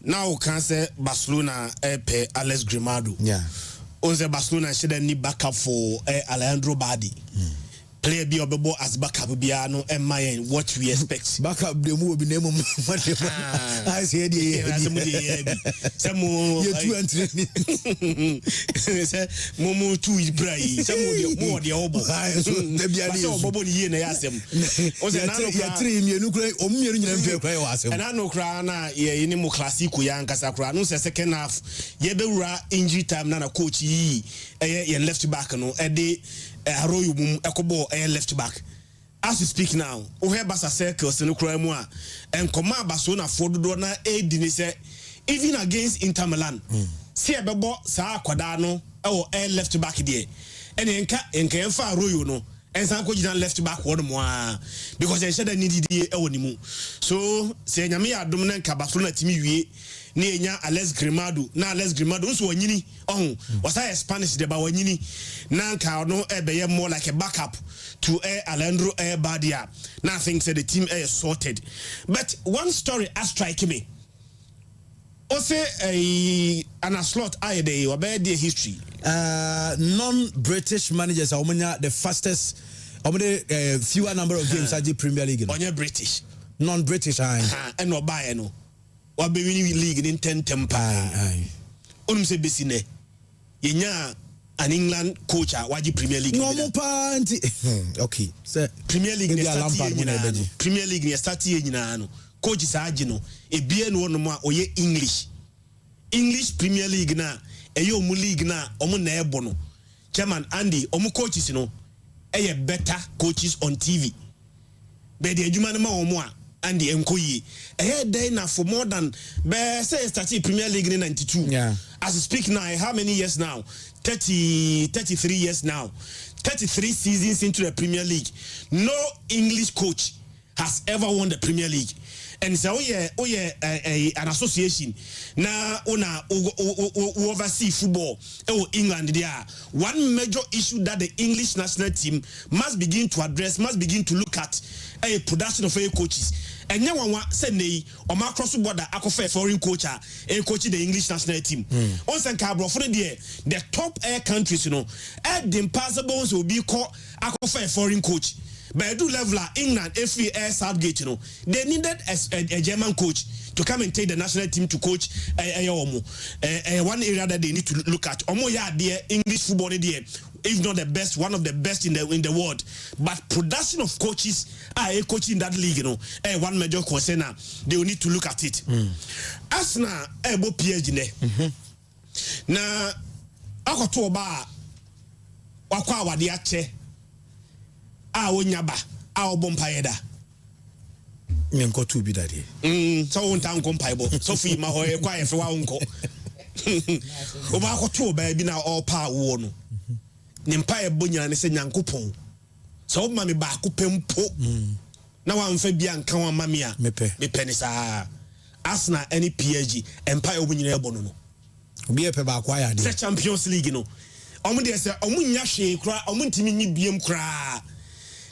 Now can say Barcelona pay Alex Grimado. Yeah. Once Barcelona should need backup for Alejandro Badi. Player be obebo as backup biano and my what we expect. Backup the move be name I said some you 2 and 3. Momo 2 is bray. Some more the obo. So bobo ye na yasem. Once na no 3 mienu kra omienu nyina mfe kra wasem. And no kra na ye ni mo classic ya nkasa kra no se second half ye bewura injury time na coach yi ye left back no e de Aroyo mum ekobo left back. As you speak now, we have Basa circles in Ukraine and command Barcelona for the donor aid even against Inter Milan. See a bebo sa quadano or left back there. And enka fa Aroyo no and some coach left back one more because they said I needed the onimu. So say Yamia dominant Barcelona Timi Nya Alex Grimado na Alex Grimado so wanyini was I Spanish de ba wanyini nanka no be more like a backup to Alejandro Badia. Nothing said the team is sorted. But one story has strike me. Also an slot I dey obe the history. Non-British managers are the fastest fewer number of games at the Premier League. Onye British. Non-British and no buy no. Wa be winning league in 10 tempa. Onum se besine. Yenya an England coach waji Premier League. No mo panti. Okay. So Premier League ne start Premier League ne start ye nyina no. Coach sa agi no. E bie no no ma oye English. English Premier League na eye omu league na omu na ebo no. Chairman Andy omu coaches no eye better coaches on TV. Be the adwuma no ma omu a and the Nkoyi. Day now for more than say started Premier League in 92. Yeah. As I speak now, how many years now? 33 years now. 33 seasons into the Premier League. No English coach has ever won the Premier League. And so an association now oversee football England there. One major issue that the English national team must begin to address, must begin to look at a production of coaches. And now one say nay or cross border akofa foreign coach coaching the English national team. On San Cabro for the top countries, the impossibles will be called akofa foreign coach. But do level England, FA Air Southgate, they needed a German coach to come and take the national team to coach one area that they need to look at. English football there, if not the best, one of the best in the world. But production of coaches coaching that league, one major concern. They will need to look at it. Arsenal, PSG, na akoto ba wakwa wade ache wonyaba obompayeda menko tu bi dade so wonta nkompaibo so fi ma hoye kwa efe wa nko o ba akoto ba bi na opa wo no ne mpae bonya ne se nyankopon so o ma me ba akopempo na wa mfa bia nka wa ma me a mepe ne sa Arsenal any PSG empire obunyina ebo no obi epe ba akwa ya de Champions League no omu de se omu nya hwe kra omu ntimi nyi biem kra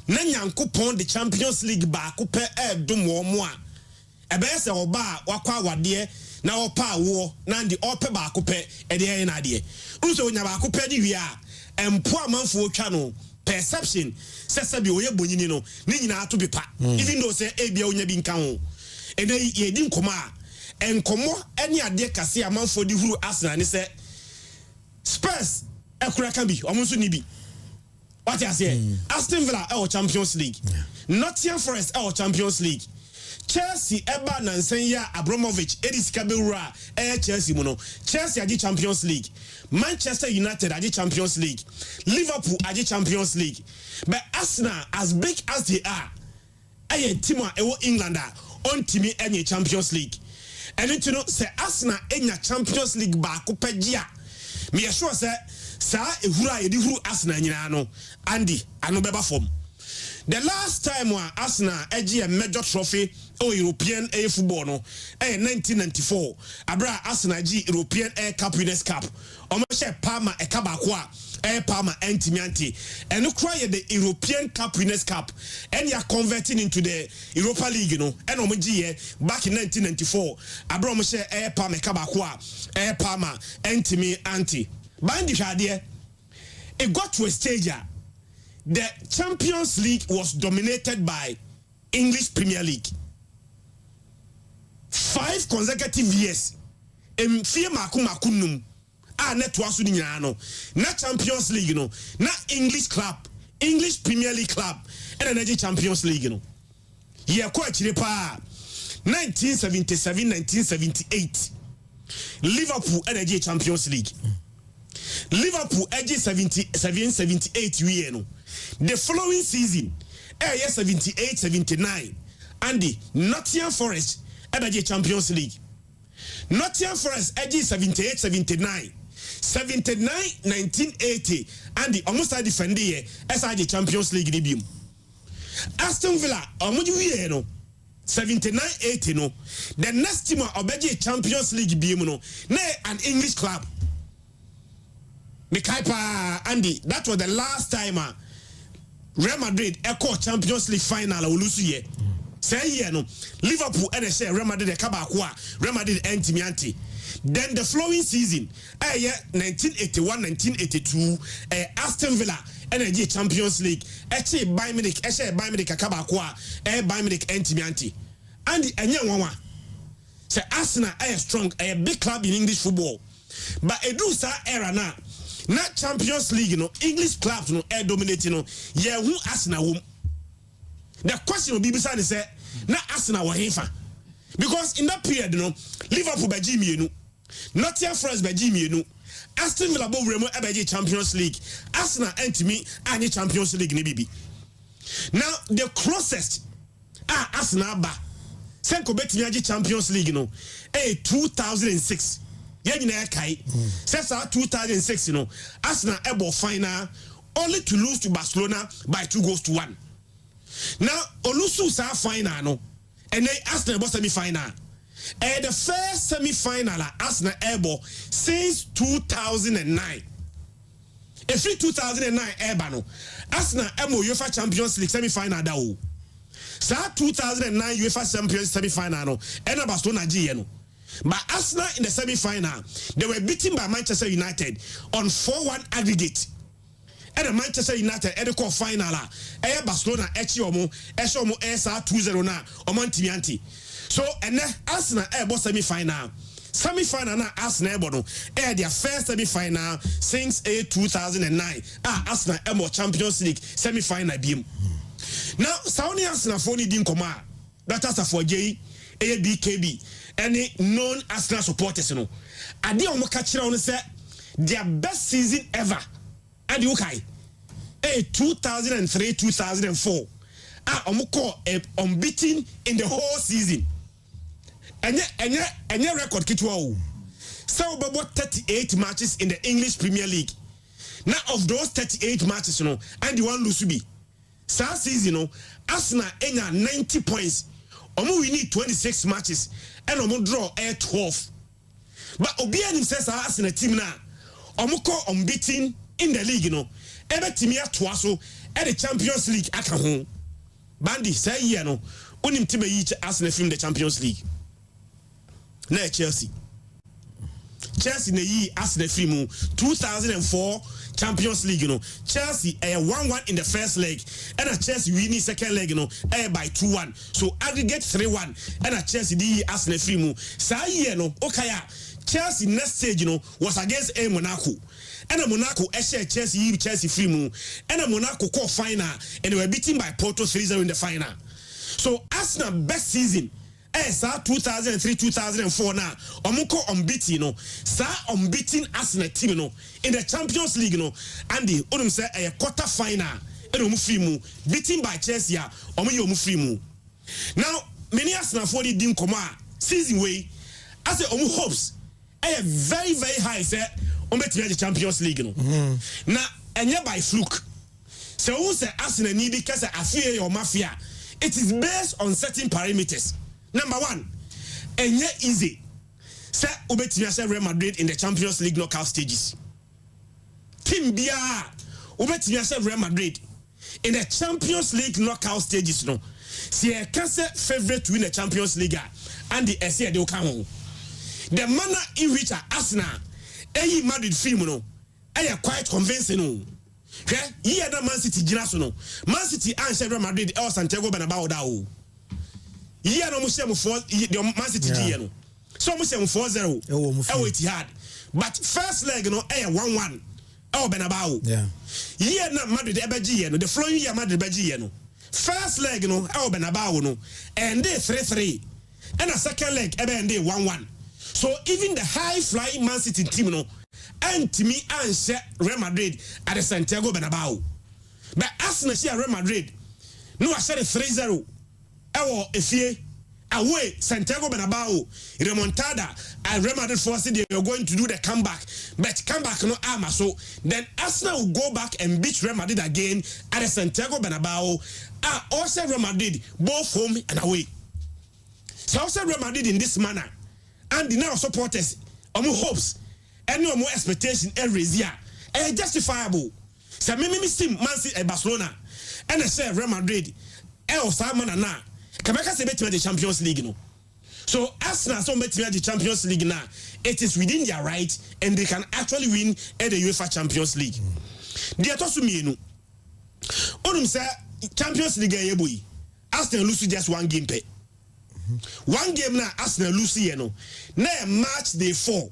na nyankopon the Champions League ba ko pe dum wo mo a ebe se oba wakwa wade na opa wo na ndi ope ba ko pe e de na de unso nya ba ko pe di wi a empo amanfo otwa no perception se bi oye bonyini no ni nyina ato bi pa even though say e bia onya bi nka ho e na ye di nkoma enkomo eni ade kase amanfo di huru Arsenal ni se Spurs ekura kan bi omunso ni bi. What you say? Aston Villa our Champions League. Nottingham Forest our Champions League. Chelsea eba nansenya Abramovich Edis Kabewura Chelsea mono. Chelsea adi Champions League. Manchester United adi Champions League. Liverpool adi Champions League. But Arsenal, as big as they are, aye team ewo England on team any Champions League. And you know say Arsenal enya Champions League ba ko pejia. Me sure say sa ehura yedi huru Arsenal nyina no Andy ano beba form The last time Arsenal edge a major trophy or European Air football no 1994 abra Arsenal G European Air Cup Winners' Cup omo Parma e kabakwa Air Parma Antimianti and no cry the European Cup Winners' Cup and you are converting into the Europa League and omo G back in 1994 abra omo Air Parma kabakwa Air Parma Antimianti bandi hwade it got to a stage the Champions League was dominated by English Premier League. 5 consecutive years. Mfie makunum. Netwasu ni nyano. Na Champions League no. Na English club. English Premier League club. And energy Champions League no. Ye kwa chirepa. 1977-1978. Liverpool energy Champions League. Liverpool edge 77-78 year no. The following season, 78-79, and the Nottingham Forest edge Champions League. Nottingham Forest edge 78-79, 79-1980, and the almost a defender as the Champions League debut. Aston Villa, year no. 79-80 no. The next team of Champions League beam no. An English club. Mikaipa Andy, that was the last time Real Madrid echo Champions League final ulusuye. Say here no Liverpool and say Real Madrid kabakwa Real Madrid Antimianti. Then the following season 1981-1982 Aston Villa energy Champions League Bayern Munich kabakwa Bayern Munich Antimianti. Andy enya nwanwa say Arsenal strong a big club in English football. But edu sa era na Champions League no English clubs no air dominating no yeah who Arsenal whom the question will be beside say na Arsenal wa hefa because in that period no Liverpool by Jimmy Nottingham Forest by Jimmy Aston Villa bo remo e Champions League Arsenal entimi any Champions League ni bibi now the closest Arsenal ba senko betimi Champions League no 2006 Yanyina kai says 2006 Arsenal able final only to lose to Barcelona by 2-1. Now Olusu sa final no and then Arsenal able semi-final. The first semi-final Arsenal able since 2009. If 2009 eba no Arsenal able UEFA Champions League semi-final da o. Sa 2009 UEFA Champions semi-final no and Barcelona G no. But Arsenal in the semi-final, they were beaten by Manchester United on 4-1 aggregate. And the Manchester United at the quarter final, Barcelona Echiomo 2-0 na Omontimianti. So and then Arsenal semi-final. Semi-final na Arsenal their first semi-final since 2009. Arsenal Champions League semi-final beam. Now Saudi Arsenal for ni din koma. That is for J BKB. Any known Arsenal supporters no ade omo ka kire on say their best season ever and you kai 2003-2004 omo call unbeaten in the whole season any record kitwa o so about 38 matches in the English Premier League. Now of those 38 matches and the one lose be sa season Arsenal enya 90 points. We need 26 matches and draw 12. But Obianim says Arsenal team now. Call unbeaten in the league, Ever team twaso at the Champions League at home. Bandy say unim team each Arsenal film the Champions League. Na Chelsea na yi Arsenal film 2004 Champions League Chelsea 1-1 in the first leg and a Chelsea winning second leg by 2-1 so aggregate 3-1 and a Chelsea the Arsenal film sa year Chelsea next stage was against Monaco and a Monaco share Chelsea film and a Monaco call final and they were beaten by Porto 3-0 in the final. So Arsenal best season 2003-2004 now omuko unbeaten sa unbeaten Arsenal team in the Champions League and the onum say a quarter final and free beaten by Chelsea omu free mu. Now many Arsenal for the dim koma season way as the hopes very very high say the Champions League now and by fluke So who say Arsenal need because I fear your mafia? It is based on certain parameters. Number one, and yet easy. Say Ubetia Real Madrid in the Champions League knockout stages. Team Bia Ubetia Real Madrid in the Champions League knockout stages. No, see a cancer favorite to win the Champions League and the SC de Ocamo. The manner in which Arsenal, Madrid film, no, quite convincing. No. Okay, here the Man City Ginasono. Man City and Real Madrid El Santiago Bernabeu dao. Here no musem for the Man City Gino. So musem 4-0. Etihad. But first leg no 1-1. El Bernabeu. Yeah. Here na Madrid ebeji no. The following year Madrid ebeji no. First leg no El Bernabeu no. And they 3-3. And a second leg ebe and they 1-1. So even the high flying Man City team no and to me and Real Madrid at the Santiago Bernabeu. But Arsenal share Real Madrid. No, I said 3-0. If away Santiago Bernabeu, remontada, and Real Madrid forced they are going to do the comeback. But comeback no armor. So then Arsenal will go back and beat Real Madrid again at the Santiago Bernabeu. Also Real Madrid both home and away. So also Real Madrid in this manner. And the now supporters hopes and no more expectation every year. Justifiable. So me see Man City Barcelona and I say Real Madrid. Simon and now. Kamaka say bet the Champions League no. So Arsenal so bet the Champions League now. It is within their right and they can actually win at the UEFA Champions League. They are to me no. Onum say Champions League e boy. Arsenal lose just one game pay. One game now Arsenal lose you know. Now match day 4.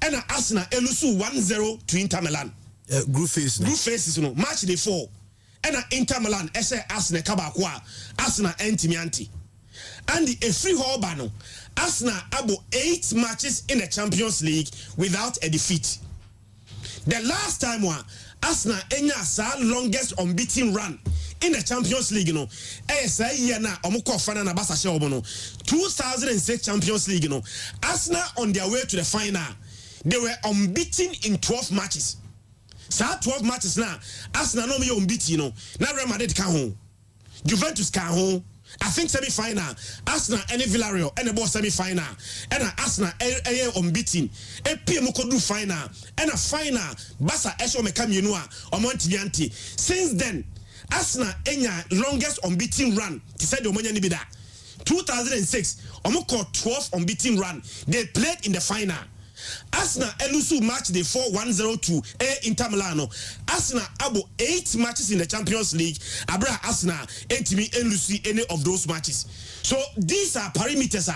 And Arsenal lose 1-0 to Inter Milan. Group phase. Group phases no. Match day 4. And Inter Milan say Arsenal kabakwa. Arsenal anti. And the free Hobano. Arsenal abo 8 matches in the Champions League without a defeat. The last time one Arsenal enya longest unbeaten run in the Champions League, you know. Say year na omukọ fana na basa she omo no. 2006 Champions League, you know. Arsenal on their way to the final. They were unbeaten in 12 matches. So 12 matches now. Arsenal no me unbeaten, you know. Now Real Madrid can home. Juventus can home. I think semi-final. Arsenal and Villarreal and the ball semi-final. And Arsenal unbeaten. And PM could do final. And a final. Basa Esho mekam yenua omontianti. Since then, Arsenal enya longest unbeaten run. Ti said omonya ni bida. 2006, omoko 12 unbeaten run. They played in the final. Arsenal elusu match the 4-1-0 to Inter Milano. Arsenal abo 8 matches in the Champions League. Abra Arsenal entimi elusu any of those matches. So these are parameters.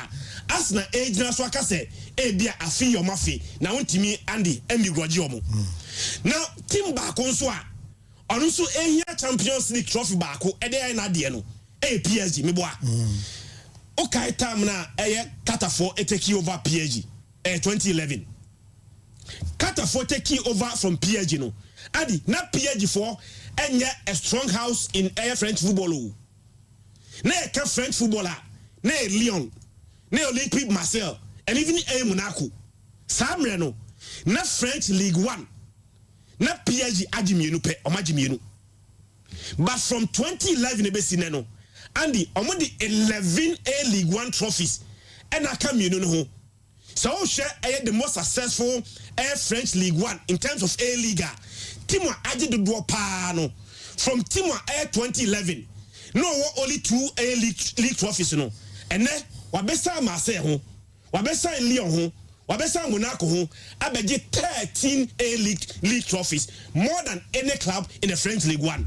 Arsenal ejina so aka say bia afi your mafi na wontimi Andy embi groji omo. Now team back nso a ono nso ehia Champions League trophy back e dey na de no PSG meboa. Okay time na Catafort take over PSG. 2011. Catafort take over from PSG no. Adi na PSG for enye a strong house in French football. Na French footballer, na Lyon, na Olympique Marseille, and even Monaco. Samre no. Na French League 1. Na PSG ajimienu pe omajimienu. But from 2011 ebesi no. Andy omo the 11 A League 1 trophies. And akamienu no ho. So share the most successful French League 1 in terms of A Liga. Team added the draw no. From Team 2011. No only 2 A League trophies no. And then wabesa Marseille ho, wabesa Lyon ho, wabesa Monaco ho, abeje 13 A League trophies, more than any club in the French League 1.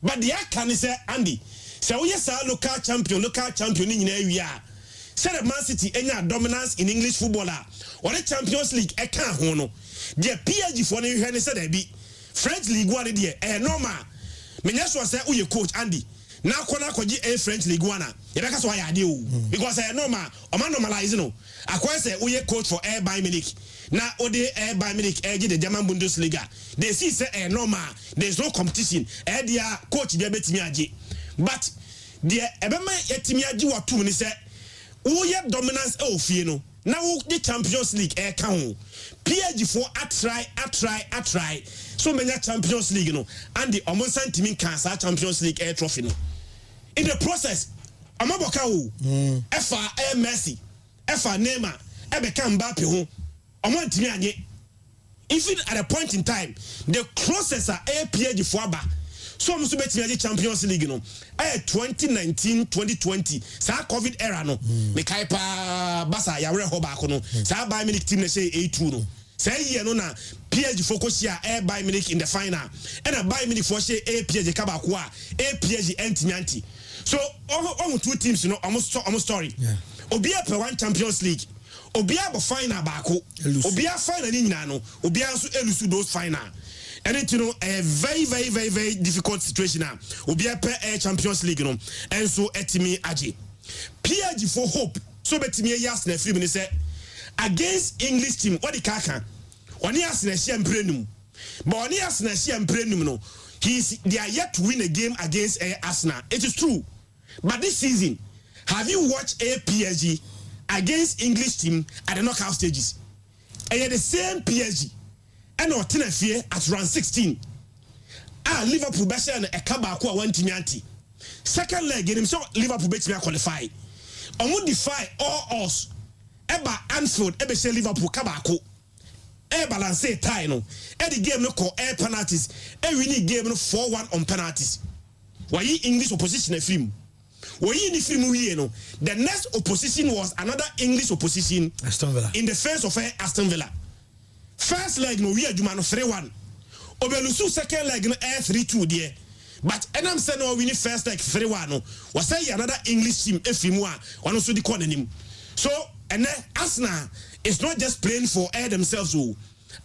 But the can say Andy, so yes local champion in area. Said Man City any dominance in English football or the Champions League e can ho no. The PSG for no hwe said be French League 1 there normal. Menya so say uye coach Andy. Now kona kwaji French League 1 e be ka so ya de o because normal o man normalize no. Akwa say uye coach for Bayern Munich. Na ode Bayern Munich ege the German Bundesliga. They see say normal there's no competition. Dia coach dey betimi age. But the ebema yetimi age wa 2 ni say Uye dominance fie no Now the Champions League count. PSG for a try. So many Champions League, and the almost team cancer Champions League trophy. In the process, Amabokao, FA Messi, FA Neymar, Ebeka Mbappe ho. Omo ntimi even at a point in time, the closest are PSG for aba. So I'm so betting the Champions League, 2019-2020. Sa COVID era no. Me kai pa basa ya were ho ba ko no. Sa Bayern Munich team na say A2 no. Say year no na PSG focus here Bayern Munich in the final. And a Bayern Munich for say PSG ka ba ko a PSG anti. So all two teams almost story. Yeah. Obi per one Champions League. Obi abo final ba ko. Obi a final ni nyina no. Obi anso elusu those final. And it a very difficult situation now. Obi a Champions League no. And so etimi aje. PSG for hope. So betimi yas na free me say against English team what the kaka. Oni as na share mprenum. But oni as na share mprenum no. They are yet to win a game against Arsenal. It is true. But this season, have you watched PSG against English team at the knockout stages? And yet the same PSG and or fear at round 16. Liverpool better and a kabako one team anti. Second leg in himself, Liverpool better qualify. I won't defy all us. Eba Anfield, ebe say Liverpool kabako. Balance tie no. The game no call air penalties. Winning game no 4-1 on penalties. Why English opposition a film? Why in the film we no? The next opposition was another English opposition. Aston Villa. In the face of Aston Villa. First leg no we are Jumano 3-1. Obelusu second leg no 3-2 there. But and I'm saying no we need first leg 3-1 no. Was say another English team efimwa one also the corner him. So and then Arsenal is not just playing for themselves.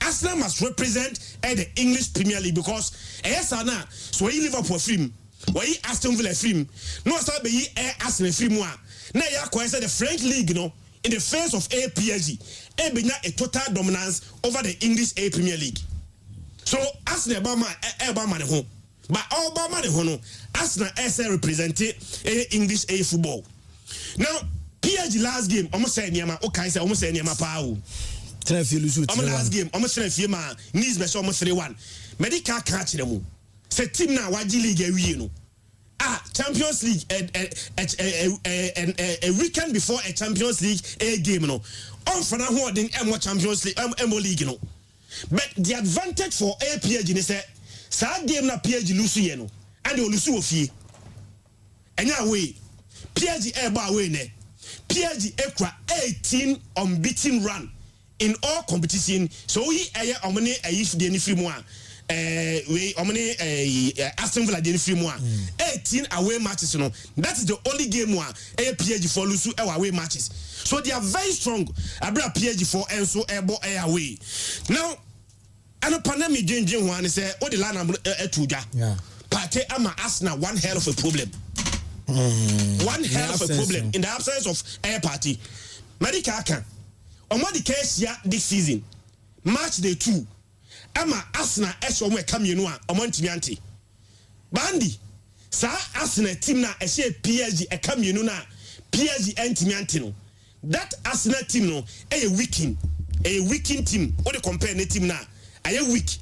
Arsenal must represent the English Premier League because Arsenal so he Liverpool film, why Aston Villa film, no start be Arsenal film one. Now you acquire the French league, in the face of PSG, a total dominance over the English Premier League. So Arsenal Obama home, but Obama home, Arsenal represented English football. Now. PSG last game, almost say Niama, okay, say almost say Niama Pau. Last game, almost say Fiema, Nice Best almost 3-1. Medical catch them. Say team now, Waji League, you know. Champions League, a weekend before a Champions League game, no. On for now, holding M Champions League, MO League, no. But the advantage for PSG is that, sad game na PSG lose, you know, and they will lose of you. And now, way, PSG air way, ne. PSG ekra 18 unbeaten run in all competition. So we omni if the free mo we omni Aston Villa the free mo 18 away matches no. That is the only game one PSG for lose away matches. So they are very strong. Abra PSG for and so away. Now and a pandemic jing one say what the line etuja. Yeah. Party ama Arsenal one hell of a problem. One hell of a problem in the absence of air party. Medical can. On what the case here this season, March day 2. Ama Arsenal S one come you know on Montimianti. Bandy, Sir Arsenal team na PSG a come you know na PSG Antimiantino. That Arsenal team no a weaking team. What they compare the team na a weak.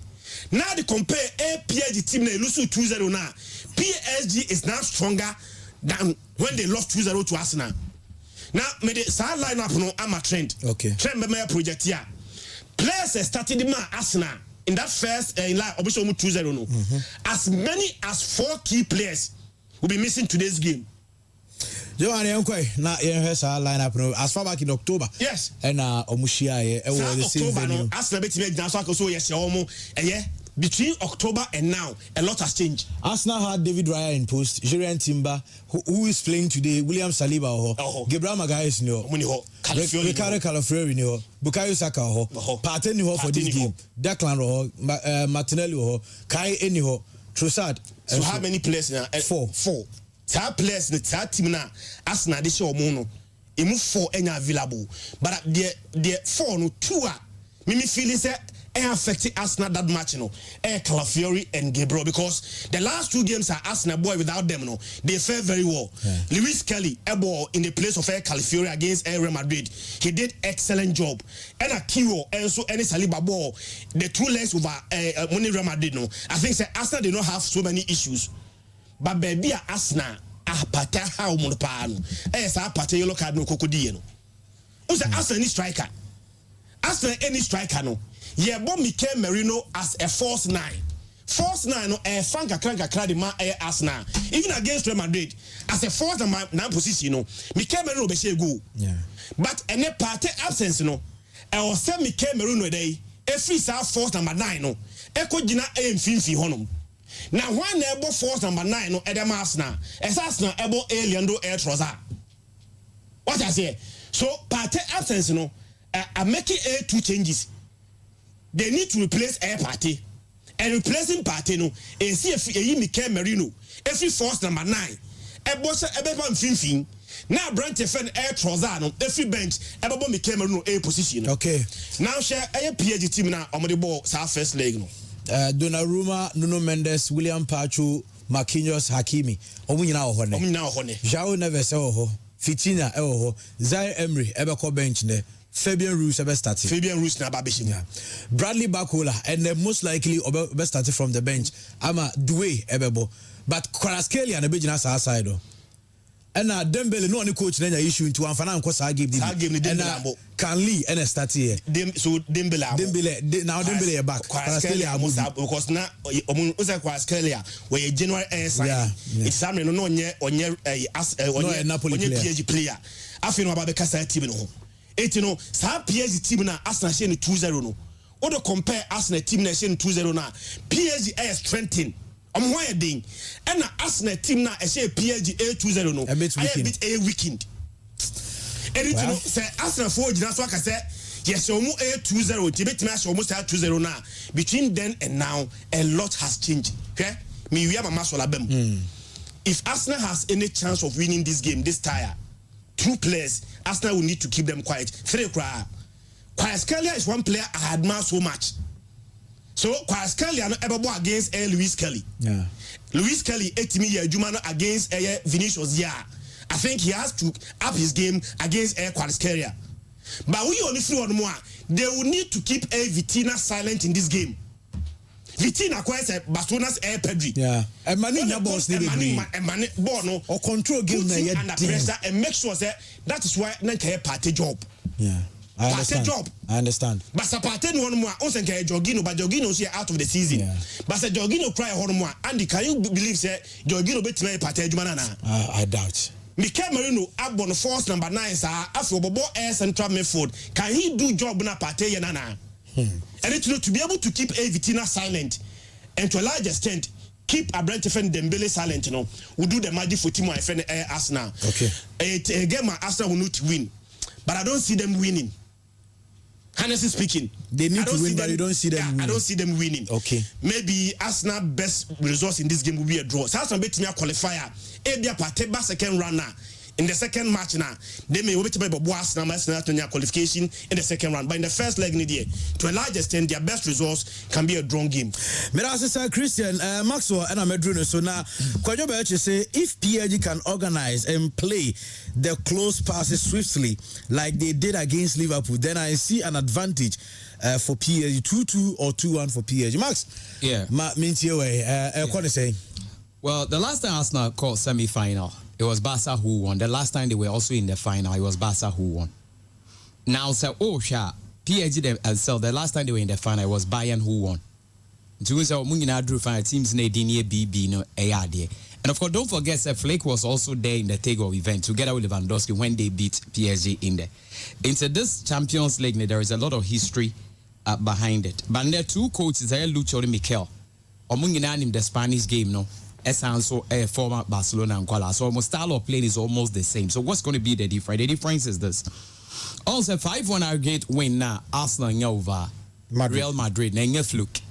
Now they compare a PSG team na lose 2-0 na. PSG is now stronger than when they lost 2-0 to Arsenal. Now, me the side lineup no I'm a trend. Okay. Trend my project here. Players started the Arsenal in that first line obviously 2-0 no. As many as 4 key players will be missing today's game. Johan Yankwe na side lineup no as far back in October. Yes. And Omushia the same venue. No, Arsenal bet me now so yes between October and now, a lot has changed. Arsenal had David Raya in post, Jurian Timber, who is playing today, William Saliba, Gabriel Magalhaes, Ricardo Calafrio, Bukayo Saka, Partey for this game, Declan, Martinelli, Kai Eniho, Trossard. So how many players now? 4. 4. That players, that team now, Arsenal, they show mono. It move 4 any available, but the 4 no 2 are. Mimi feel is affected Arsenal that much, Calafiori and Gabriel, because the last 2 games are Arsenal boy without them, they fare very well. Lewis Kelly, ball in the place of Calafiori against Real Madrid, he did excellent job. And a Kiro, and so any Saliba ball, the 2 legs over Real Madrid, I think Arsenal did not have so many issues. But baby, Arsenal, pata how monopano, pata yellow card no cocodino. Who's Arsenal any striker? Arsenal any striker no. Bomb Mikel Merino as a false 9. False 9 no Frank Akranka man Arsenal. Even against Real Madrid as a false 9 position no. Mikel Merino be share go. Yeah. But any party absence no. Was say Mikel Merino day. Every force number 9 no. Eko gina mfinfi honom. Now one able force number 9 no Edem Arsenal. Arsenal able alien do air trouser. What I say? So party absence no. I make it 2 changes. They need to replace Air Party. And replacing Party no, and see if Mikel Merino, every force number 9. A boss everyone fin. Now Brent Fan Air Trozano, every bench, everyone Mikel Merino a position. Okay. Now share a PSG team now on the ball, South first leg. Donnarumma, Nuno Mendes, William Pacho, Marquinhos, Hakimi. Omina Hone. João Neves, Fitina, Zaire Emery, Ebeko bench there. Fabian Ruiz started. Fabian Ruiz na babishim. Yeah. Bradley Barcola and most likely started from the bench. Ama Doué ebebo. But Kvaratskhelia and the Belgian side. And Dembele no any coach na issue into Anfana nko sa game. And Canley and start here. So Dembele now Dembele back. Kvaratskhelia because na omuza Kvaratskhelia we January sign. It's something no onye PSG player. Afino about kasa team no. Sa PSG team na Arsenal share 2-0 no. What do compare Arsenal team na share 2-0 na? PSG is strengthened. Why ding? And Arsenal team na share PSG 2-0 no. A bit weakened. And say Arsenal for just like I said, yes, omu 2-0. Tibet match almost 2-0 now. Between then and now, a lot has changed. Okay? Me we have a match If Arsenal has any chance of winning this game, this tire, 2 players, Arsenal will need to keep them quiet. 3 cry. Kvaratskhelia is one player I admire so much. So Kvaratskhelia no ever go against Lewis Kelly. Yeah. Lewis Kelly 8 million Jumano against Vinicius. Yeah. I think he has to up his game against Kvaratskhelia. But we only feel on more. They will need to keep Vitina silent in this game. Vitina quite a Barcelona's Pedri. Yeah. And money boss ball no or control game under pressure and make sure that is why not party job. Yeah. I understand. But Sapate one more also can Jorginho, but Jorginho is out of the season. Yeah. But Jorginho cry one more. Andy, can you believe Jorginho bet me party jumanana? I doubt. Mikel Merino up on force number 9 sir after Bobo air central midfield. Can he do job na party nana? And it's to be able to keep Vitina silent and to a large extent keep a Brent Fan Dembele silent, we do the magic for Timo and Arsenal. Okay. Again, Arsenal will not win, but I don't see them winning. Honestly speaking, they need to win, but you don't see them winning. I don't see them winning. Okay. Maybe Arsenal best resource in this game will be a draw. So Arsenal bet me a qualifier. Ebia Pateba second runner. In the second match now, they may wait about Arsenal to qualification in the second round. But in the first leg, to a large extent, their best resource can be a drawn game. Christian, Maxwell and Amedruno. So now, Kwajoba say if PSG can organize and play the close passes swiftly like they did against Liverpool, then I see an advantage for PSG 2-2 or 2-1 for PSG. Max, yeah, well, the last time Arsenal called semi-final, it was Barca who won. The last time they were also in the final, it was Barca who won. Now, PSG themselves, the last time they were in the final, it was Bayern who won. Teams and of course, don't forget that Flake was also there in the takeover event together with Lewandowski when they beat PSG in there. Into this Champions League, there is a lot of history behind it. But there are 2 coaches, Lucho and Mikel. In the Spanish game, no. As also a former Barcelona and Kuala. So almost style of playing is almost the same. So what's going to be the difference? The difference is this. Also, 5-1 aggregate win now. Arsenal over Real Madrid. Now fluke.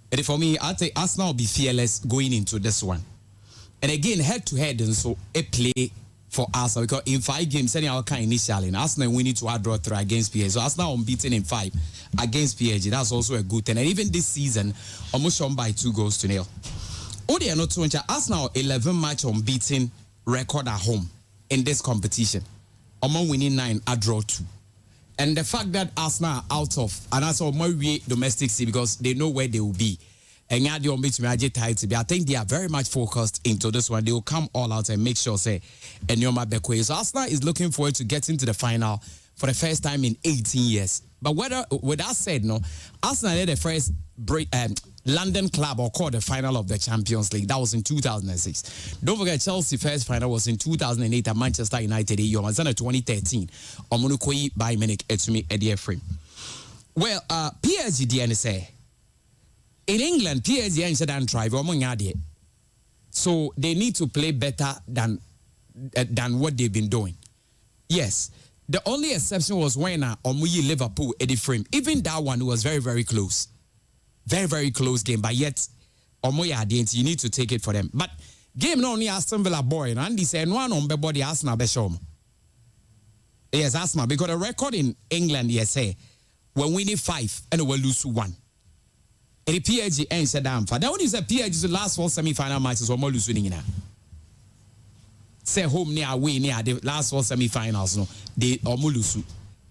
And for me, I think Arsenal will be fearless going into this one. And again, head to head, and so a play for Arsenal because in 5 games, any our kind initially, Arsenal we need to draw 3 against PSG. So Arsenal unbeaten in 5 against PSG. That's also a good thing. And even this season, almost shown by 2-0. Odi not to Arsenal 11 match unbeaten record at home in this competition. Among winning 9, a draw 2. And the fact that Arsenal are out of, and that's all more domestic see because they know where they will be. And I think they are very much focused into this one. They will come all out and make sure, say, and Bekwe. So Arsenal is looking forward to getting to the final for the first time in 18 years. But with that said, no, Arsenal had the first London club or called the final of the Champions League. That was in 2006. Don't forget, Chelsea first final was in 2008 at Manchester United. And 2013, Omunukoi by Munich Etumi Eddie Frame. Well, PSG DNSA. In England, PSG and drive so they need to play better than what they've been doing. Yes, the only exception was when Omuyi Liverpool Eddie Frame. Even that one was very, very close. Very, very close game, but yet Omoya you need to take it for them. But game not only Aston Villa boy, and he said one on body Arsenal Beshom. Yes, Arsenal, because the record in England, yes, say when winning 5 and we lose 1. And the PSG ain't said down for that. When you say PSG's last 4 semi-final matches or more losing in say home near away near the last 4 semi-finals, no, they or lose.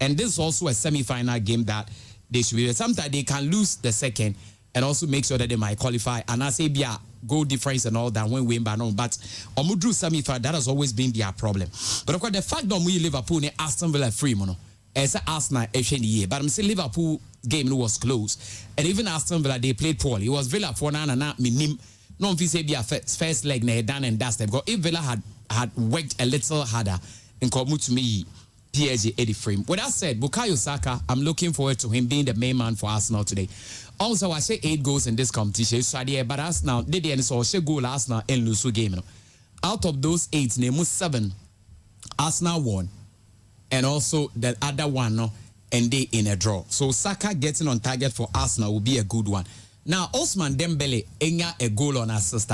And this is also a semi-final game that they should be. Sometimes they can lose the second and also make sure that they might qualify. And I say, yeah, goal difference and all that when we win by no. But Omudru semi-final, that has always been their problem. But of course, the fact that we Liverpool and Aston Villa free, mono. As Arsenal year, but I'm saying Liverpool game was close, and even Aston Villa they played poorly. It was Villa for na minim. No, if you say be a first leg they done and dusted. Because if Villa had worked a little harder, and come to me PSG Eddie Frame. With that said, Bukayo Saka, I'm looking forward to him being the main man for Arsenal today. Also, I say 8 goals in this competition. So but Arsenal did the end so she goal Arsenal and lose game. Out of those 8, name 7, Arsenal won. And also the other one, no, and they in a draw. So Saka getting on target for Arsenal will be a good one. Now, Ousmane Dembele enya a goal on assist.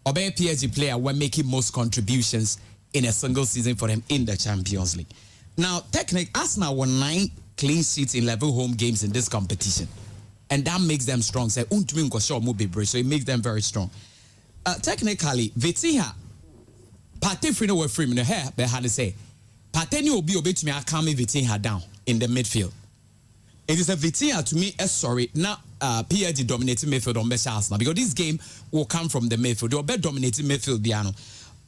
Obey PSG player were making most contributions in a single season for them in the Champions League. Now, technically, Arsenal won 9 clean sheets in 11 home games in this competition. And that makes them strong. So it makes them very strong. Technically, Vitinha, Patifrino were free in the hair, but how to say, Pateni will be obeyed to me. I can't Vitinha down in the midfield. It is a Vitinha to me. Sorry, now PSG dominating midfield on Besha Arsenal because this game will come from the midfield. They will be dominating midfield, Biano.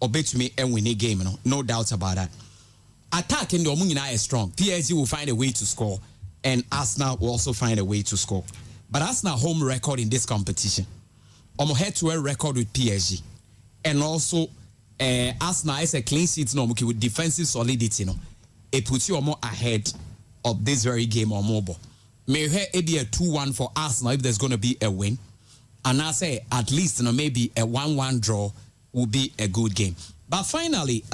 Obey to me and win a game. No doubt about that. Attack in the Omunina is strong. PSG will find a way to score, and Arsenal will also find a way to score. But Arsenal home record in this competition, head-to-head record with PSG, and also. Arsenal is a clean sheet no with defensive solidity no it puts you ahead of this very game or mobile. May it be a 2-1 for Arsenal if there's going to be a win, and I say at least maybe a 1-1 draw will be a good game. But finally,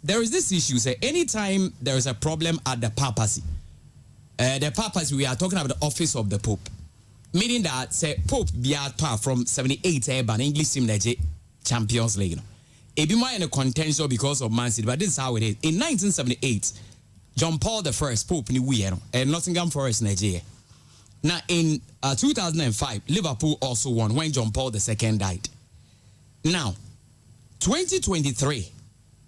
there is this issue. Say anytime there is a problem at the papacy, we are talking about the office of the Pope, meaning that say Pope be from 78 ban English team Champions League. It be more in a contention because of Man City, but this is how it is. In 1978, John Paul I, Pope Niwe, and Nottingham Forest, Nigeria. Now, in 2005, Liverpool also won when John Paul II died. Now, 2023,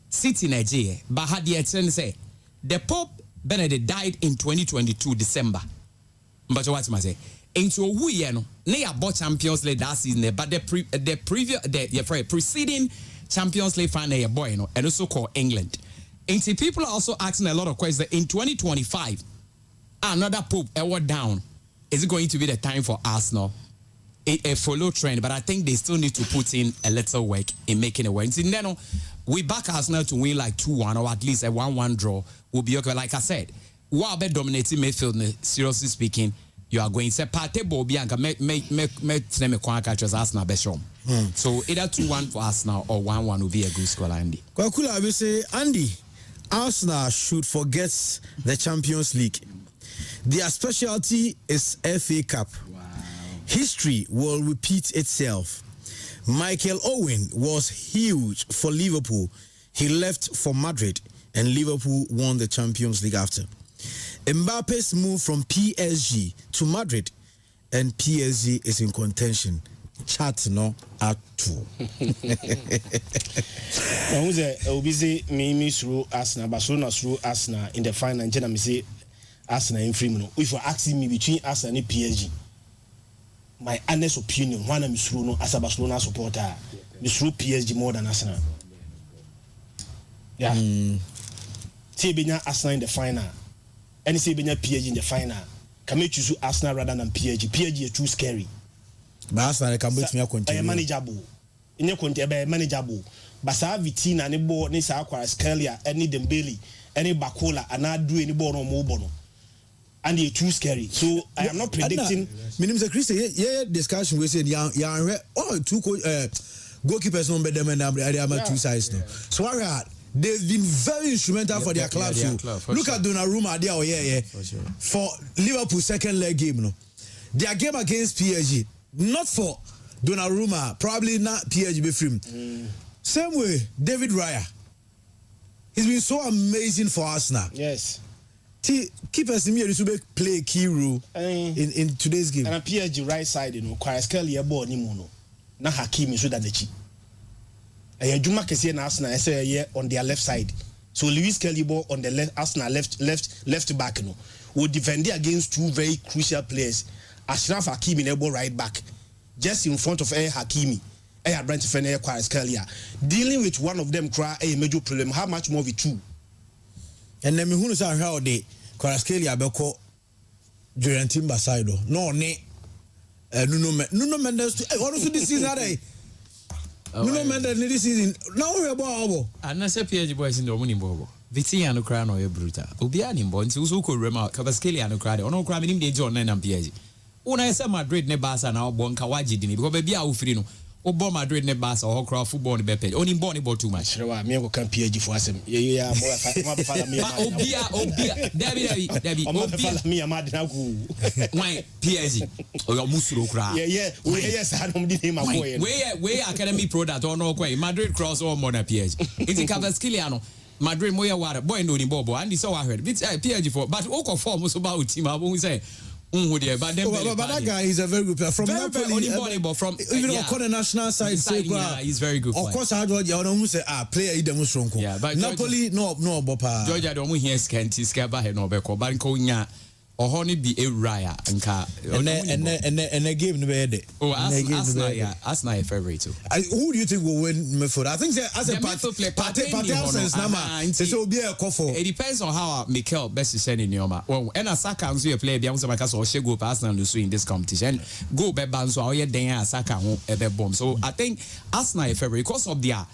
City, Nigeria, but had the say the Pope Benedict died in 2022 December. But what I say? Into a year, they bought Champions League that season, but the preceding Champions League final boy, and also called England. And see, people are also asking a lot of questions. In 2025, another Pope ever down. Is it going to be the time for Arsenal? A follow trend, but I think they still need to put in a little work in making it work. See, then we back Arsenal to win like 2-1 or at least a 1-1 draw will be okay. Like I said, while be dominating midfield, seriously speaking, you are going to say Pate Bobianka make Arsenal Beshom. So either 2-1 for Arsenal or 1-1 will be a good score, Andy. Kwakula, I will say, Andy, Arsenal should forget the Champions League. Their specialty is FA Cup. Wow. History will repeat itself. Michael Owen was huge for Liverpool. he left for Madrid and Liverpool won the Champions League after. Mbappe's move from PSG to Madrid and PSG is in contention. Chat no at two. Who's a busy me through Arsenal, Barcelona through Arsenal in the final, and then I say Arsenal in free. If you're asking me between Arsenal and PSG, my honest opinion, one I'm through no as a Barcelona supporter, me through PSG more than Arsenal. Yeah. See, Benya Arsenal in the final, and see Benya PSG in the final. Can we choose Arsenal rather than PSG? PSG is too scary. But Arsenal can beat me a continue. Manageable. In your country, manageable. But sa Vitina, any board, any Sakura, Scalia, any Dembele, any Bakola, and not do any board or Mobono. And they're too scary. So I am not predicting. Minimum Christian, yeah, discussion we said, young, two goalkeepers on them and they are two sides now. So I had. They've been very instrumental for their club. Look at Donnarumma there, for Liverpool second leg game. No, their game against PSG, not for Donnarumma, probably not PSG be free. Same way, David Raya. He's been so amazing for us now. Yes. Keepers in here to play a key role in today's game. And a PSG right side, Kvaratskhelia ball ni mono. Na Hakimi so that the chi. Juma Kessie and Arsenal on their left side. So Lewis Kelly ball on the left, Arsenal left back, will defend against two very crucial players. Ashraf Hakimi in the right back, just in front of Hakimi. Branch Fenner Kvaratskhelia. Dealing with one of them cry a major problem. How much more with two? And then who knows how they Kvaratskhelia beko during Timber side. No, Nuno Mendes. Honestly, this is how they. No man that this season. Now we're about. And I say PSG boys in the winning ball. Vitinha no cry no brutal. Obia ni mbo nti uso ko rema Kvaratskhelia no cry. Ono cry minim de John na PSG. Una say Madrid ne Barca na obo nka wagidi ni because be bia ofiri no. Obo Madrid ne Barca o cry football ne be page. Oni ball ni ball too much. Rewa me go kan PSG for asem. Yeah mo fala me. Obia Debbie Obia me amad na ku. Why PSG? O musuro cry. Yeah. We yes I don't need him boy. We academy pro that or no kwai. Madrid cross or more na PSG. It's Kvaratskhelia no. Madrid moya water boy no ni bobo and so I heard. PSG for but oko form so about team abo say but that guy is a very good player from Napoli. From even on the national side, he's very good. Of course, I don't say player he demonstrate. Yeah, but Napoli no bopa. Georgia don't hear scanty scaba he no beko but ko nya ohoni bi Raya nka and the game no be oh Arsenal favorite too. Who do you think will win midfield? I think as a it depends on how Mikel best is sending Nioma. Well, and Saka nso a player bia so maka so she go pass Arsenal in this competition. Go be ban so oye den Saka ho e be bomb. So I think Arsenal favorite because of their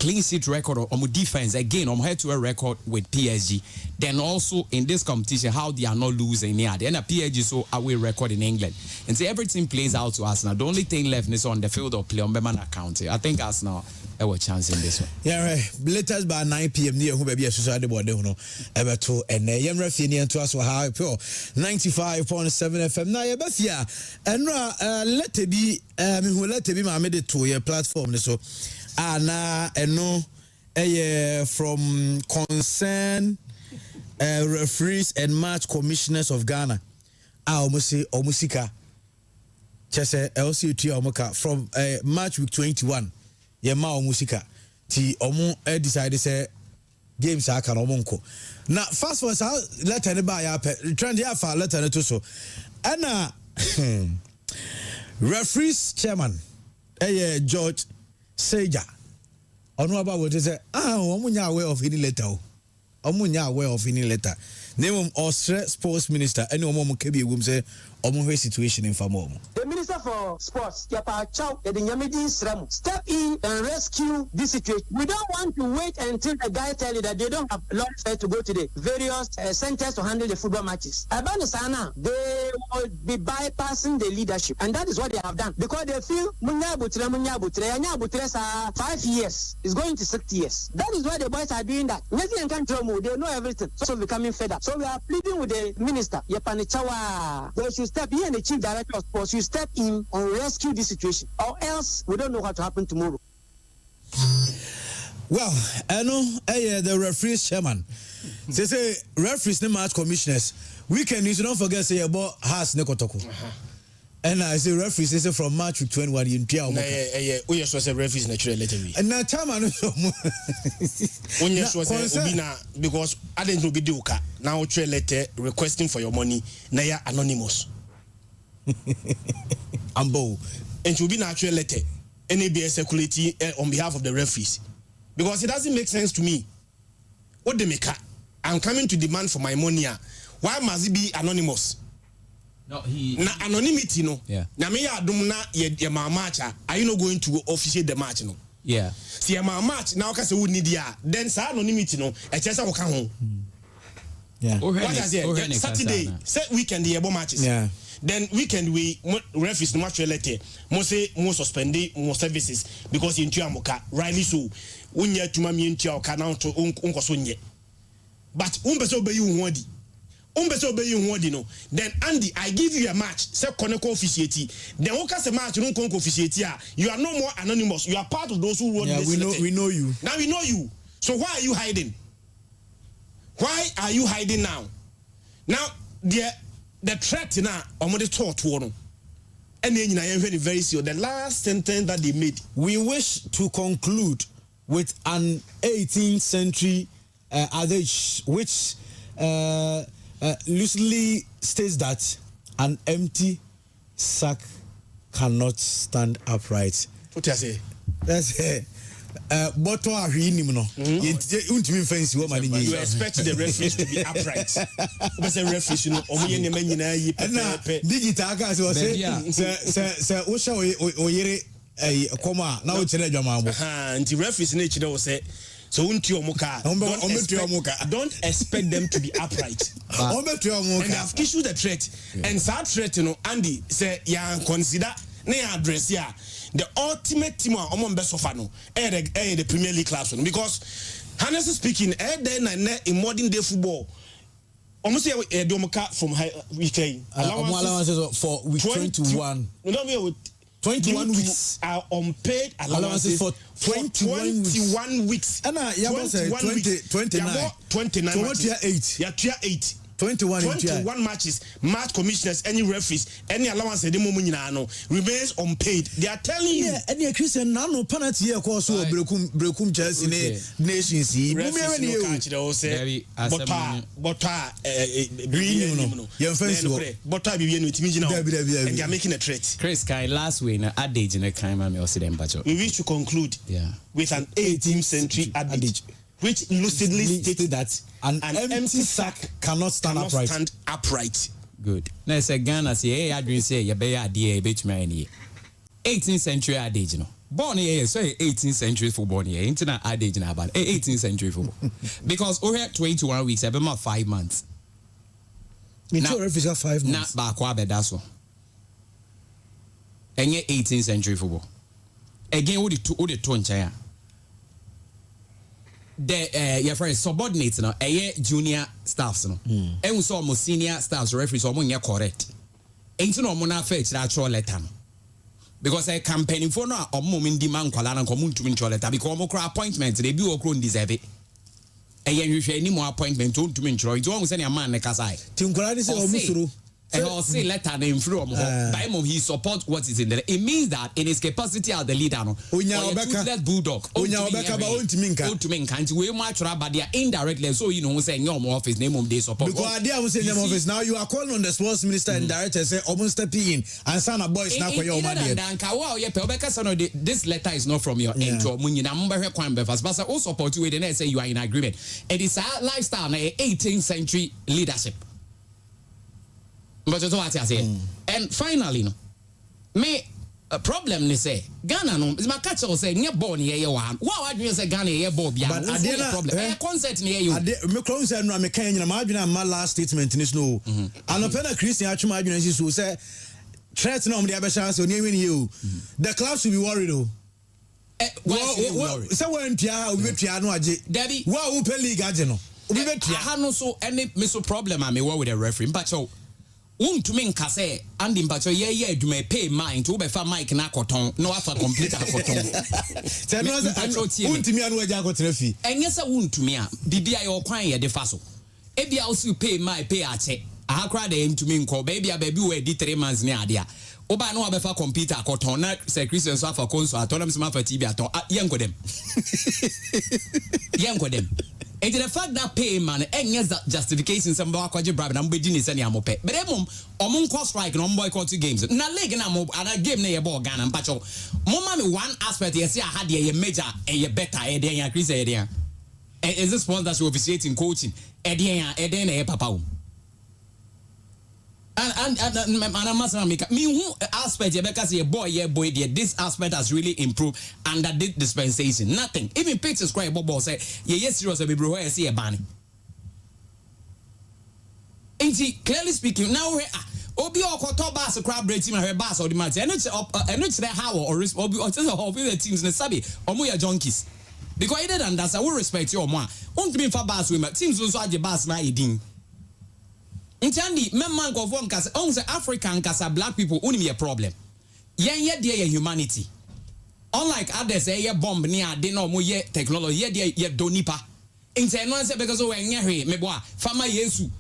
clean sheet record on defense again on head-to-head record with PSG. Then also in this competition, how they are not losing here. Then a PSG so away record in England, and so everything plays out to Arsenal. The only thing left is on the field of play on Beman account. I think Arsenal have a chance in this one. Yeah, right. Latest by 9 p.m. near who maybe a society board ever to and Yemra to us for how 95.7 FM. Now yeah, and let it be who let it be my made it to your platform so. Anna and no from concern referees and match commissioners of Ghana. Almost say Omusika Chese LCT Omoka from match week 21. Yema Omusika. Ti Omu decided say games are can Omonko. Now fast for us let anybody up trend ya for let to so. Anna referees chairman George Seja. Ono about what is omunya aware of any letter. Omunya aware of any letter. Name Australia sports minister any omo kebi egum say omo situation in famo. The minister for sports, Yapa Chow, the Nyamidi Sremu, step in and rescue this situation. We don't want to wait until the guy tell you that they don't have lawyers to go to the various centers to handle the football matches. Abanisana, they will be bypassing the leadership, and that is what they have done because they feel Munya Butre 5 years is going to 6 years. That is why the boys are doing that. Nothing can control more. They know everything, so becoming fed up. So we are pleading with the minister, Yapani Chawa. They should step in, and the chief director of sports should step in and rescue this situation, or else we don't know what to happen tomorrow. Well, I know the referees chairman. They say referees the match commissioners. Weekend you don't forget say about has nekotoko. And I say referees they say from March to 21 in Pia. We just say referees naturally letter. And now chairman when you say because I didn't know be duka now trail letter requesting for your money na ya anonymous. Ambo. And to be natural letter NABS security on behalf of the referees. Because it doesn't make sense to me. What they make? I'm coming to demand for my money. Why must it be anonymous? No, he. Na anonymity, no. Yeah. Na me ya dumna ye match. Are you not going to officiate the match, no? Yeah. See, my match now because we need ya. Then sa anonymity, no. A chance I will come home. Yeah. What I say? Saturday, set weekend the matches. Yeah. Then weekend we referees no match letter. Mo say mo suspend mo services because in Tuamoka rightly so. Unya tuma mi ntia oka na to unko so nye. But umpese obey you wodi. Umpese obey you wodi no. Then Andy, I give you a match. Say koneko officiate. Then oka se match no konko officiate. You are no more anonymous. You are part of those who wrote this letter. We know you. Now we know you. So why are you hiding? Why are you hiding now? Now the threat now omode talk no. And then very serious. The last sentence that they made. We wish to conclude with an 18th century adage which loosely states that an empty sack cannot stand upright. What you say? That's it. But no. You expect the referees to be upright. But the referees, you know, digital guys was say Koma now it's a Jamambo. And the referees nature will say, so don't expect them to be upright. And I've issued a threat. And that threat, you know, Andy say, yeah, consider address here. The ultimate team among best of no, the Premier League class because honestly speaking, then in modern day football. Almost a domoka from UK allowances for week 21. 21 weeks are unpaid allowances for 21 weeks. And yeah, 29. 29. So what year 8? Yeah, tier 8. 21 matches, match commissioners, any referees, any allowance they remains unpaid. They are telling you. Yeah, any Christian no penalty here course so brekum Chelsea nations. But they are making a threat. Chris Kai last week na adage in a crime and we wish to conclude with an 18th century adage. Which lucidly stated that an empty sack cannot stand upright. Good. Now say Ghana say, hey, I dream say you be idea bet me any. 18th century adage no. Born here so 18th century football here. Internet adage na about 18th century football. Because over 21 weeks, about 5 months. Now referees got 5 months. Na ba kwa be that so. Enye 18th century football. Again what the tone chaya. The your friend subordinates no junior staffs no and we saw almost senior staffs referees almost correct ain't no mo na fetch actual letter no because a campaigning for no omo demand kwala na komu ntumi ntwe letter because omo kra appointment they be okro deserve hwehwe any more appointment ntumi ntwe it won say na man na kasai tinkwala ni say omo suru and I'll say letter name from by mom he support what is in there. It means that in his capacity as the leader no toothless bulldog we much but they are indirectly so you know say your office name of they support because they are saying office now you are calling on the sports minister and director say almost stepping in and sana boys now for your money this letter is not from your end to munyina mbehwe kwan befas but all support you then say you are in agreement. It is a lifestyle na 18th century leadership. But that's what I say. And finally, no, me a problem they say Ghana no is my catch or say near born here one. What do you say Ghana here Bob? But I did problem. Concert near you. Me close and me can you imagine my last statement in this no. And a penna Christian actually imagine so say threats no the other chance on you. The club should be worried though. So when Pia we no aje. Debbie, what who pay league aje no? We bet I no so any me so problem I me with the referee but so Untumi nka say andi mpacho ye adwuma pay mind to be fa mic na koton no afa computer koton. Say no untumi anu agya kotra fi. Enye say untumi a bibia ye okwan ye de fa so. Ebia also pay my pay ache. Ahakra de ntumi nko baby we di 3 months ni ade a. Oba no abefa computer koton na say Christian so afa console atonam se ma fa TV aton yenko dem. Yenko dem. And the fact that pay man enye justification some boy kwaje bribe na mbedi ni se ni amope. But emum omun cost strike no boycott games. Na league na mo ana game na ye ball Ghana mpacho. Mo ma me one aspect ye say I had ye major and ye better e dey ya Chris e dey. Is this one that you officiating coaching? E dey na ye papa. And I'm asking me who aspect because your boy there. This aspect has really improved under this dispensation. Nothing. Even pictures cry Bobo say yes serious baby bro I see a banning. And see clearly speaking now Obi Okoto bass crab break team and bass or the match. And it's how or just the teams in the sabi or more junkies. Because he didn't that's I will respect your man. Won't be for bass women teams also had the bass na eating. Intandi memman go for nkasa on say African nkasa black people only a problem. Yen there humanity. Unlike others say bomb ni ade no mo ye technology ye donipa. Inte no say because we nya hwe me boa fama Yesu.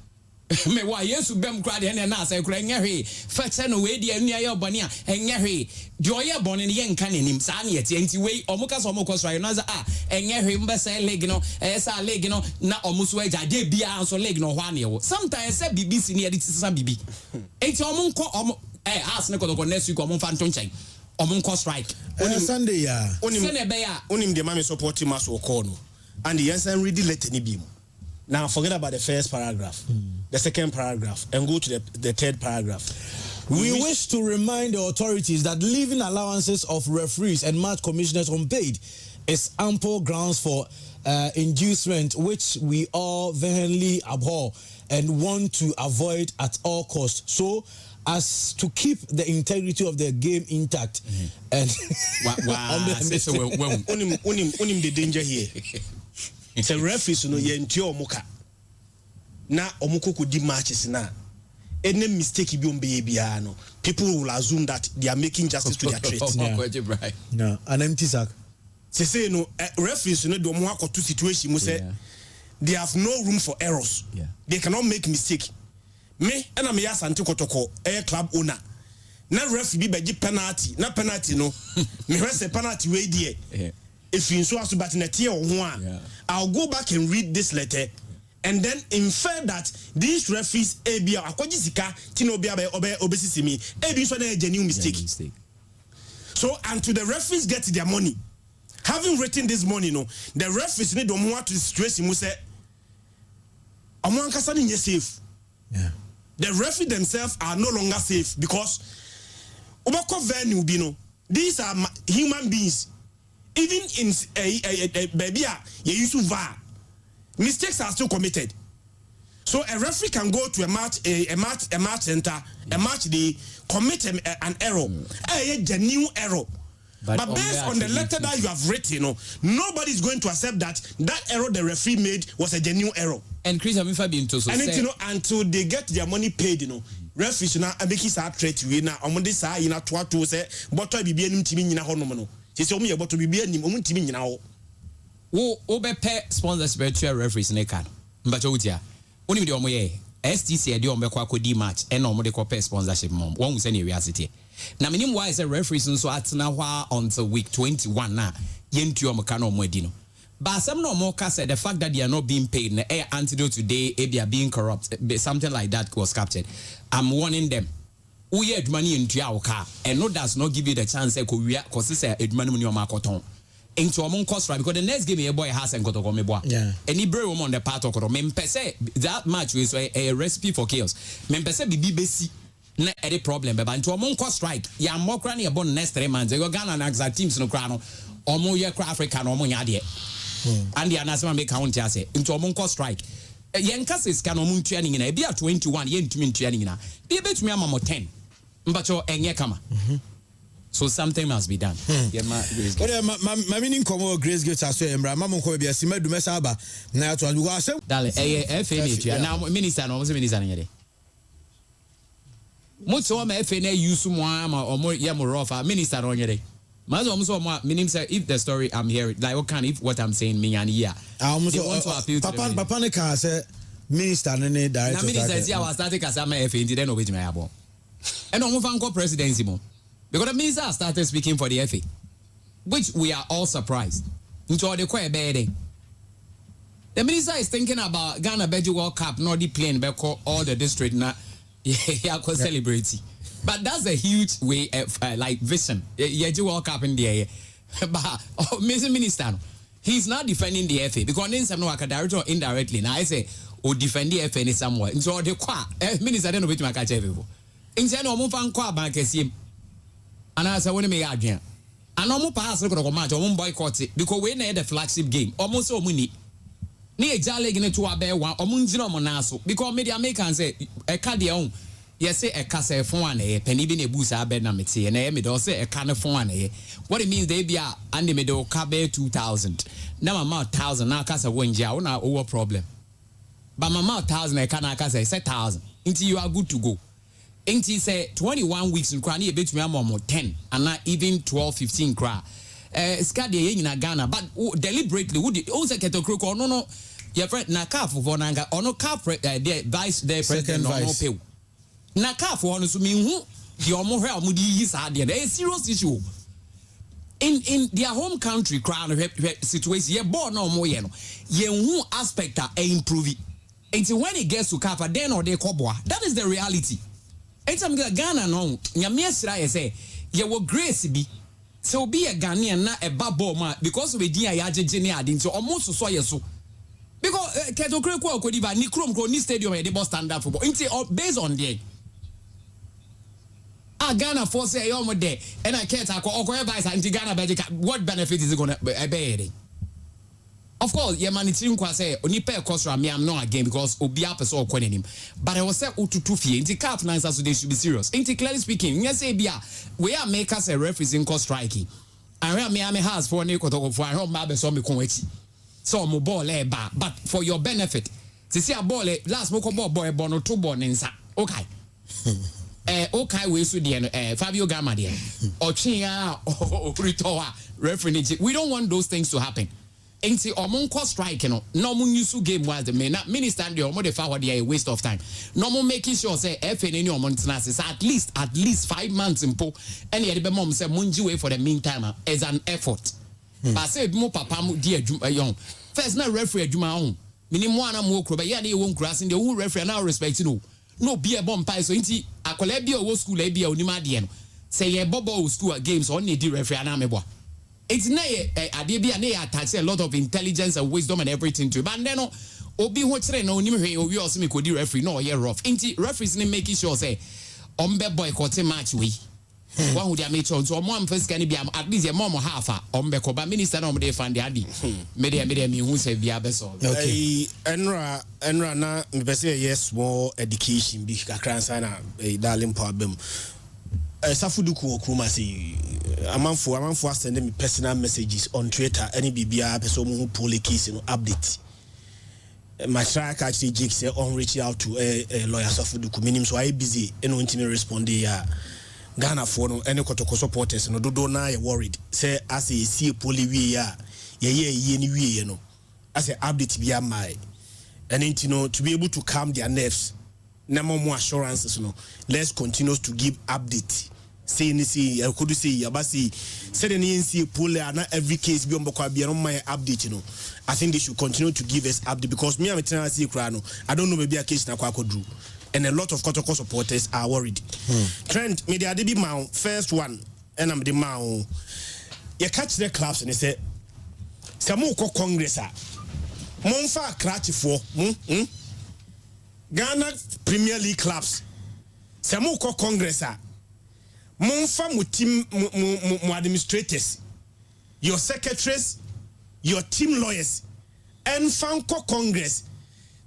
Me wa Yesu bem kra de na say kra nya hwe. Fete no we de anu aye obani a nya hwe. De oye boni ye nka nanim sa na ye tie nti we omuka so omukọ so no say nya hwe mbe say leg no sa leg no na omuso agya de bia so leg no ho ane wo. Sometimes say BBC ni edit sa bibi. Enti omunko ask ne ko next week omun fan tonchen. Omunko strike. Sunday ya. Onim de mama support him as no. And the answer read the letter ni bi mu. Now forget about the first paragraph, the second paragraph, and go to the third paragraph. We wish to remind the authorities that leaving allowances of referees and match commissioners unpaid is ample grounds for inducement, which we all vehemently abhor and want to avoid at all costs, so as to keep the integrity of the game intact. And unim the danger here. It's a referee no ye ntio omuka na omuko ko di matches na any mistake bi ombe bia no people will assume that they are making justice to their threats. No, an empty sack. Say no referees no do mo akoto situation mo say they have no room for errors. They cannot make mistake. Me and me asante kotoko club owner na referee bi beji penalty na penalty no me say penalty we there. If you so as but net I'll go back and read this letter and then infer that these referees ABA akojisika tinobia obesisi me AB so na genuine mistake. So until the referees get their money, having written this money, no, the referees need to move to the situation. We say, "Amuankasa ni safe." The referees themselves are no longer safe because obako venue bino. These are human beings. Even in baby, you used to VAR. Mistakes are still committed. So a referee can go to a match center, a match day, commit an error, a genuine error. But based on the letter that you have written, nobody is going to accept that error the referee made was a genuine error. And Chris, I'm into so. And until they get their money paid, referees now make it a threat to you now. On this side, to say, but I be any team in a honour. She told me about to be any moment team now. Wo be pay sponsors virtual referees ne kan. Mbacho utia. Oni de omo ye. STC de omo kwa kodi match e na omo de ko pay sponsorship mom. Won say na reasity. Na minim why say referees nso atena hwa until week 21 na yentu omo kan omo adi no. But some no more said the fact that they are not being paid na air antidote today they are being corrupt something like that was captured. I'm warning them. We had money into our car, and no does not give you the chance to we because it's a money on your market into a month cost right because the next game a boy has and got me boy. Any brave woman on the part of that match was a recipe for chaos. Mempese BBC na any problem, but into a month cost strike. Ya more cranny about next 3 months. You go Ghana and exact teams no crown or more year African or more yadi. And the announcement make count say into a month cost strike. Yankas can omun training in a beer 21 yen to mean training na. Be bet me am 10. But your enye kama. So something must be done. My meaning come Grace Gates as well. Mamma ko be asima du mesa aba na to go asem. Dale FA now minister no was minister nyede. Most of my FNA use one or more Yamorofa, minister on your day. Mas almost meaning say if the story I'm hearing, like what kind if what I'm saying me and yeah. I almost want to appeal to Papa Nika say minister and director. Minister says I was starting as I'm a FA then over my abo. And almost uncle presidency mo. Because the minister started speaking for the FA. Which we are all surprised. Into the quite bad. The minister is thinking about Ghana Beji World Cup, not the plane, but all the district now. Yeah, celebrity. But that's a huge way of like vision. Yeah, you World Cup in the air. But Mr. Minister, he's not defending the FA because then some no director indirectly. Now I say, defend the FA somewhere. And so the qua minister don't know which my catch people. In say no more fan qua bank him. And I say when me again. And no more pass look at match or boycott it because we need the flagship game. Almost so many. Ni ejale gine to abe one omunjina monaso because media Americans say e ka de on yes say e ka say phone na penny bi na busa abe na mete na me do say e ka na phone na what it means they be and me do ka be 2000 na mama 1000 na ka say wonja una over problem but mama 1000 e ka na ka say 1000 until you are good to go until say 21 weeks in kra na e betumi am 10 and not even 12 15 kra Skadi in Ghana, but deliberately would you say Ketokro or no your friend Nakaf for Nanga or no cap the vice the president or no pay. Nakaf for honest me who your more mudi is a serious issue. In their home country crown situation, ye born no more ye who aspect are improving. Until when it gets to Kafa, then or they cobwa. That is the reality. And some Ghana no Yamia say ye will grace be. So be a Ghanaian na a babo man because we dia yaje jeni adin so almost so yeso because Ketokre ko kodiva ni krom ko ni stadium e dey stand up football inti based on there Ghana for say yo mo there and I can't talk okoye buy anti Ghana Belgium what benefit is it going to be of course ye man tin kwa say oni pay cost me I'm not again because obi person or him but I was say ututu fie inti cap na so they should be serious inti clearly speaking yes say bia we are make us a referee in cost striking and we me has for any koto for I ma be so me kon echi so mo ball e ba but for your benefit see a ball last mo ko ball boy no to ball nsa okay okay we so the Fabio Gama there or chia or referee we don't want those things to happen. Ain't omon cost strike no mun use game was the minister the omo the forward a waste of time no mun making sure say FA any omon tenase at least 5 months impo any the mom say munji way for the meantime as an effort but say mo papa mu di adwuma yon first na referee adwuma on minimum ana mo kro ba ya na e won grass in the who referee na respect no be a bomb pie so inti akola bi o school e bi onima de no say ye bobo school games on the referee na mebo. It's not a attach a lot of intelligence and wisdom and everything to it. But then obi ho chere na onim hwe obi o me kodi referee no ye rough. Inti referees ni making sure say ombe boycott match we. One who dey make sure so mo am first can be at least your mom half ombe ko ba minister na ombe fan dey adi. Me hu say bia be so. Okay. Enra na me pese yes more education bi kakran sana darling problem. Safuduku Okruma say amanfo send me personal messages on Twitter any bibia person who pull a case update. My track actually Jake say on reach out to a lawyer Safuduku minim so I busy and won't me respond Ghana for no any kotoko supporters no do na you worried say as a see poly we ye ni we no as a update be my and to be able to calm their nerves no more assurances no let's continue to give update say I could say yabasi said any NCA pool na every case be on my update I think they should continue to give us update because me I'm see crano I don't know maybe a case na kwa do and a lot of Kotoko supporters are worried. Trent media dey be my first one and I'm the man you catch the clubs and they say samu ko congress monfa cratch for Ghana Premier League clubs samu ko congress monfa mu team mu administrators your secretaries your team lawyers and fanko congress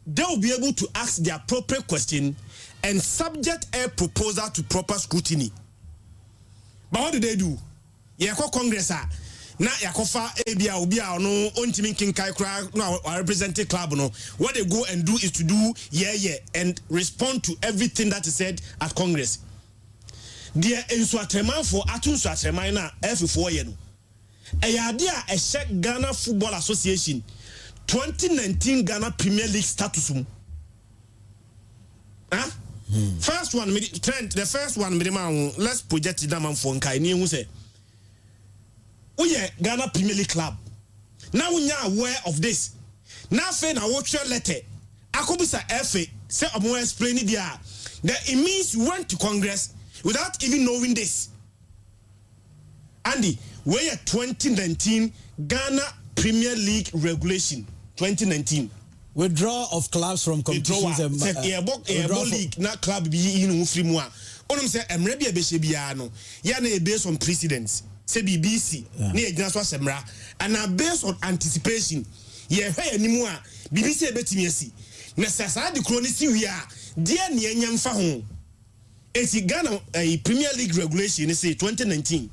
they will be able to ask the appropriate question and subject a proposal to proper scrutiny. But what do they do? Yako congress na yakofa ebia obia no ontimi kinkai kra no representative club no what they go and do is to do and respond to everything that is said at congress. deɛ nso atremanfo ato nso atreman na F4 yɛ no ɛyɛ ade a ɛhyɛ Ghana Football Association 2019 Ghana Premier League status mu first one Trent, the first one let's project it down for nkai ni ehu say we Ghana Premier League club now we are aware of this now fe na watch letter akobisa FA say omo explain it there that it means you went to Congress without even knowing this. Andy, we are 2019 Ghana Premier League regulation 2019 withdrawal of clubs from competitions and league na club be in free mu a onum say emre bia be hye bia no ya na based on precedents say BBC na egina so asemra and based on anticipation ye hwe animu a BBC ebetimi asi na sasa de kro ni si wi a de na enya mfa ho esi Ghana Premier League regulation say 2019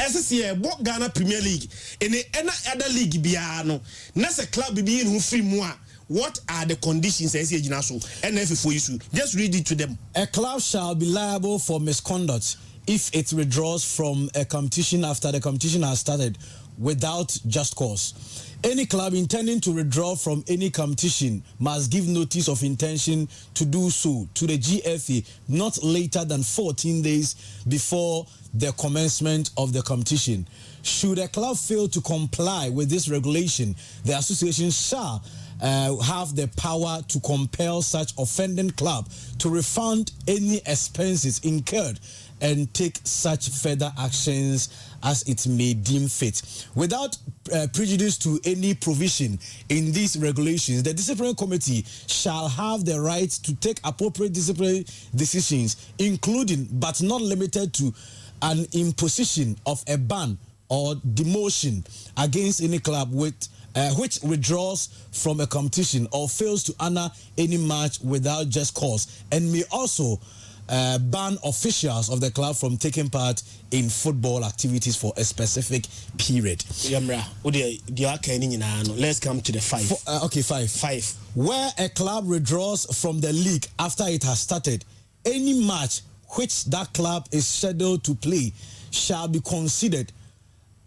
SCA Ghana Premier League in any other league bia no na say club be in free mu a what are the conditions as NFF issue? Just read it to them. A club shall be liable for misconduct if it withdraws from a competition after the competition has started without just cause. Any club intending to withdraw from any competition must give notice of intention to do so to the GFA not later than 14 days before the commencement of the competition. Should a club fail to comply with this regulation, the association shall have the power to compel such offending club to refund any expenses incurred and take such further actions as it may deem fit. Without prejudice to any provision in these regulations, the disciplinary committee shall have the right to take appropriate disciplinary decisions, including but not limited to an imposition of a ban or demotion against any club which withdraws from a competition or fails to honor any match without just cause, and may also ban officials of the club from taking part in football activities for a specific period. Let's come to the 5. Okay, 5. Where a club withdraws from the league after it has started, any match which that club is scheduled to play shall be considered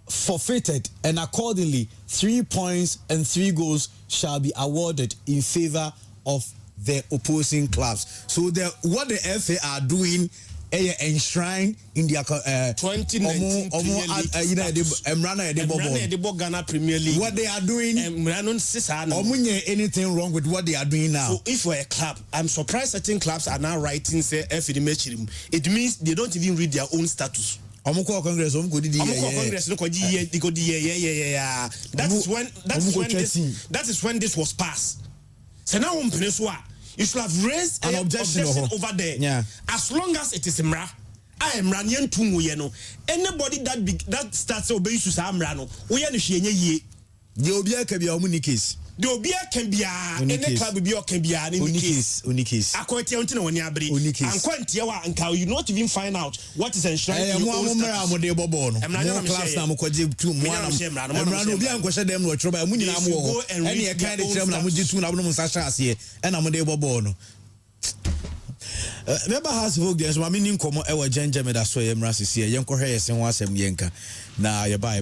forfeited, and accordingly 3 points and 3 goals shall be awarded in favor of the opposing clubs. So what the FA are doing enshrined in their 2019 Ghana Premier League. What they are doing, anything wrong with what they are doing now? So if we're a club, I'm surprised certain clubs are now writing say FA it means they don't even read their own status. Congress that is when this was passed. So now you should have raised an objection over there. Yeah. As long as it is Mra, I am Ranian Tungu. Anybody that starts obeying to Samrano, we are the Obia can be a unique case. The Obia can be any club can be an unique case. I quite tell you when you are unique. And quite and how you not even find out what is enshrined in your own Remember has folk there so I mean komo e wa genje me da so ye mra sisi ye yenko hwe yesen wasem yenka na ye ba